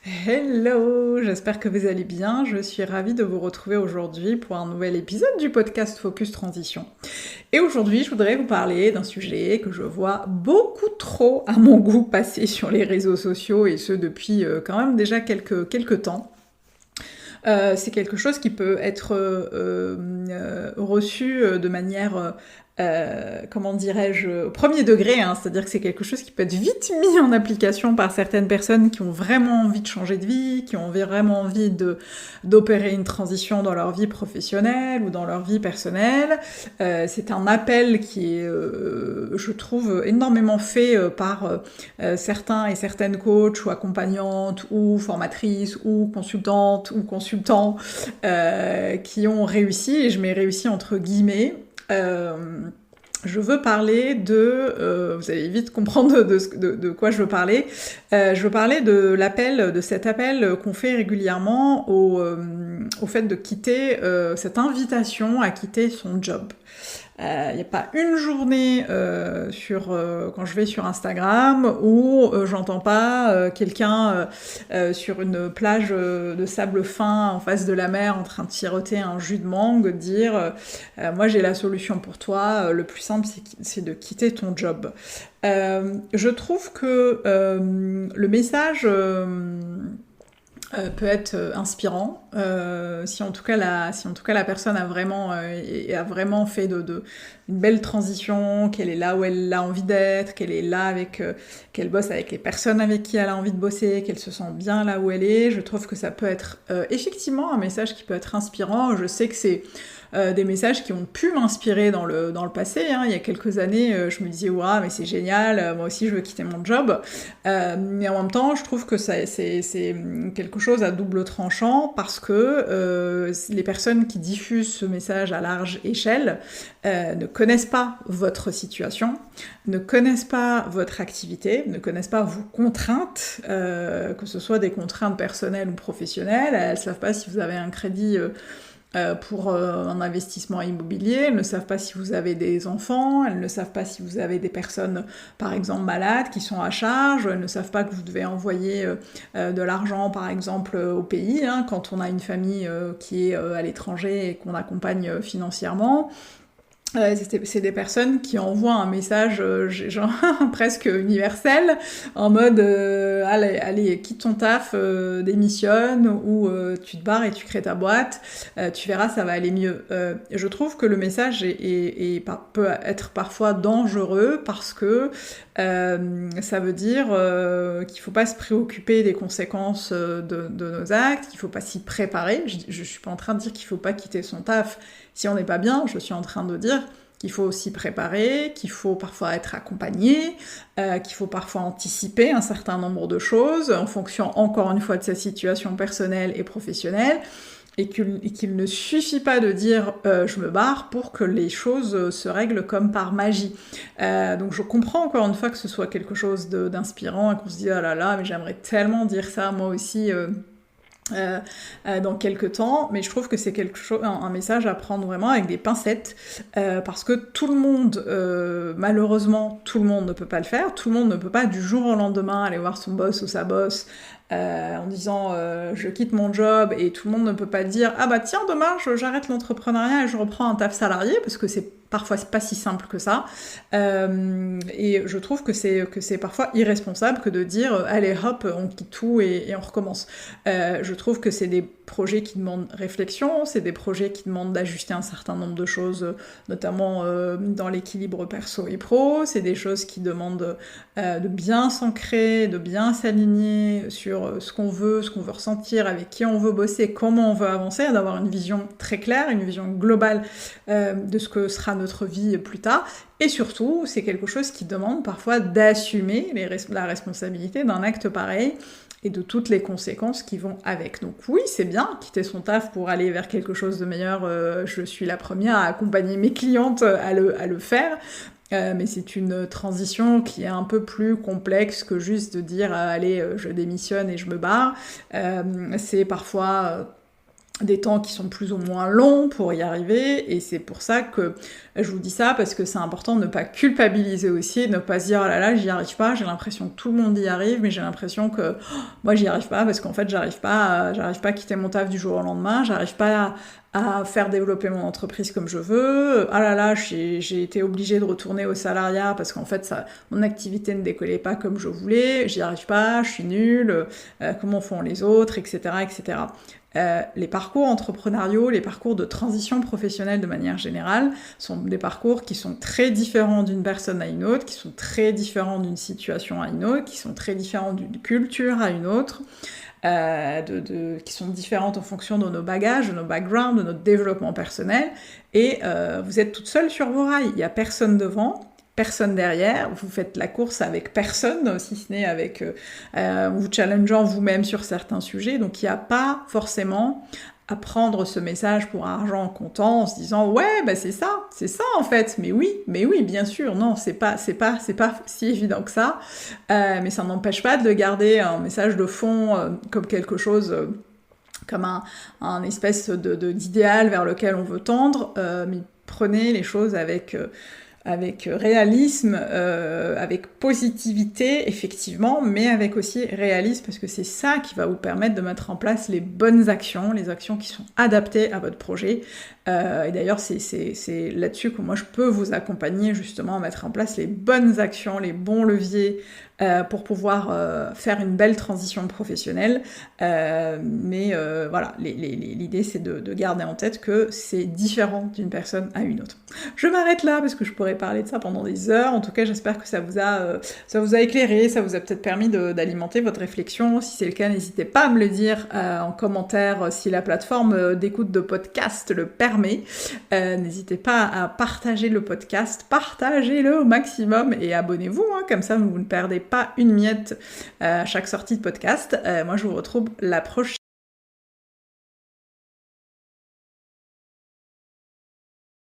Hello, j'espère que vous allez bien. Je suis ravie de vous retrouver aujourd'hui pour un nouvel épisode du podcast Focus Transition. Et aujourd'hui, je voudrais vous parler d'un sujet que je vois beaucoup trop à mon goût passer sur les réseaux sociaux et ce depuis quand même déjà quelques temps. C'est quelque chose qui peut être reçu de manière, comment dirais-je, au premier degré, hein, c'est-à-dire que c'est quelque chose qui peut être vite mis en application par certaines personnes qui ont vraiment envie de changer de vie, qui ont vraiment envie d'opérer une transition dans leur vie professionnelle ou dans leur vie personnelle. C'est un appel qui est, je trouve, énormément fait par certains et certaines coachs ou accompagnantes ou formatrices ou consultantes ou consultants qui ont réussi, et je mets réussi entre guillemets. Je veux parler vous allez vite comprendre de quoi je veux parler. Je veux parler de cet appel qu'on fait régulièrement au fait de quitter, cette invitation à quitter son job. Il n'y a pas une journée quand je vais sur Instagram où j'entends pas quelqu'un sur une plage de sable fin en face de la mer en train de siroter un jus de mangue dire moi j'ai la solution pour toi, le plus simple c'est de quitter ton job. Je trouve que le message peut être inspirant si en tout cas la personne a vraiment fait une belle transition, qu'elle est là où elle a envie d'être, qu'elle est là qu'elle bosse avec les personnes avec qui elle a envie de bosser, qu'elle se sent bien là où elle est. Je trouve que ça peut être effectivement un message qui peut être inspirant. Je sais que c'est des messages qui ont pu m'inspirer dans le passé, hein. Il y a quelques années, je me disais waouh, mais c'est génial, moi aussi je veux quitter mon job. Mais en même temps, je trouve que c'est quelque chose à double tranchant parce que les personnes qui diffusent ce message à large échelle ne connaissent pas votre situation, ne connaissent pas votre activité, ne connaissent pas vos contraintes, que ce soit des contraintes personnelles ou professionnelles. Elles ne savent pas si vous avez un crédit pour un investissement immobilier, elles ne savent pas si vous avez des enfants, elles ne savent pas si vous avez des personnes, par exemple, malades qui sont à charge, elles ne savent pas que vous devez envoyer de l'argent, par exemple, au pays, hein, quand on a une famille qui est à l'étranger et qu'on accompagne financièrement. C'est des personnes qui envoient un message genre presque universel en mode allez quitte ton taf, démissionne ou tu te barres et tu crées ta boîte, tu verras ça va aller mieux. Je trouve que le message peut être parfois dangereux parce que ça veut dire qu'il faut pas se préoccuper des conséquences de nos actes, qu'il faut pas s'y préparer. Je suis pas en train de dire qu'il faut pas quitter son taf si on n'est pas bien, je suis en train de dire qu'il faut s'y préparer, qu'il faut parfois être accompagné, qu'il faut parfois anticiper un certain nombre de choses en fonction, encore une fois, de sa situation personnelle et professionnelle, et qu'il ne suffit pas de dire je me barre pour que les choses se règlent comme par magie. Donc je comprends encore une fois que ce soit quelque chose d'inspirant et qu'on se dit ah là là, mais j'aimerais tellement dire ça moi aussi. Dans quelques temps, mais je trouve que c'est un message à prendre vraiment avec des pincettes, parce que tout le monde, malheureusement, tout le monde ne peut pas le faire, tout le monde ne peut pas du jour au lendemain aller voir son boss ou sa boss en disant je quitte mon job, et tout le monde ne peut pas dire ah bah tiens demain j'arrête l'entrepreneuriat et je reprends un taf salarié, parce que c'est parfois pas si simple que ça, et je trouve que c'est parfois irresponsable que de dire allez hop on quitte tout et on recommence. Je trouve que c'est des projets qui demandent réflexion, c'est des projets qui demandent d'ajuster un certain nombre de choses, notamment dans l'équilibre perso et pro, c'est des choses qui demandent de bien s'ancrer, de bien s'aligner sur ce qu'on veut ressentir, avec qui on veut bosser, comment on veut avancer, d'avoir une vision très claire, une vision globale de ce que sera notre vie plus tard. Et surtout, c'est quelque chose qui demande parfois d'assumer la responsabilité d'un acte pareil et de toutes les conséquences qui vont avec. Donc oui, c'est bien, quitter son taf pour aller vers quelque chose de meilleur, je suis la première à accompagner mes clientes à le faire, mais c'est une transition qui est un peu plus complexe que juste de dire allez, je démissionne et je me barre. C'est parfois des temps qui sont plus ou moins longs pour y arriver, et c'est pour ça que je vous dis ça, parce que c'est important de ne pas culpabiliser aussi, de ne pas se dire « oh là là, j'y arrive pas, j'ai l'impression que tout le monde y arrive, mais j'ai l'impression que moi j'y arrive pas, parce qu'en fait j'arrive pas à quitter mon taf du jour au lendemain, j'arrive pas à faire développer mon entreprise comme je veux, ah là là, j'ai été obligée de retourner au salariat parce qu'en fait mon activité ne décollait pas comme je voulais, j'y arrive pas, je suis nulle, comment font les autres, etc. etc. » Les parcours entrepreneuriaux, les parcours de transition professionnelle de manière générale sont des parcours qui sont très différents d'une personne à une autre, qui sont très différents d'une situation à une autre, qui sont très différents d'une culture à une autre, qui sont différentes en fonction de nos bagages, de nos backgrounds, de notre développement personnel, et vous êtes toute seule sur vos rails, il n'y a personne devant, personne derrière, vous faites la course avec personne, si ce n'est avec vous challengeant vous-même sur certains sujets, donc il n'y a pas forcément à prendre ce message pour argent comptant en se disant ouais bah c'est ça en fait, mais oui bien sûr, non c'est pas si évident que ça, mais ça n'empêche pas de garder un message de fond comme quelque chose comme un espèce d'idéal vers lequel on veut tendre, mais prenez les choses avec réalisme, avec positivité, effectivement, mais avec aussi réalisme, parce que c'est ça qui va vous permettre de mettre en place les bonnes actions, les actions qui sont adaptées à votre projet. Et d'ailleurs, c'est là-dessus que moi je peux vous accompagner justement à mettre en place les bonnes actions, les bons leviers pour pouvoir faire une belle transition professionnelle. Mais voilà, l'idée c'est de garder en tête que c'est différent d'une personne à une autre. Je m'arrête là parce que je pourrais parler de ça pendant des heures. En tout cas, j'espère que ça vous a éclairé, ça vous a peut-être permis d'alimenter votre réflexion. Si c'est le cas, n'hésitez pas à me le dire en commentaire si la plateforme d'écoute de podcast le permet. N'hésitez pas à partager le podcast, partagez-le au maximum et abonnez-vous, hein, comme ça vous ne perdez pas une miette à chaque sortie de podcast. Moi je vous retrouve la prochaine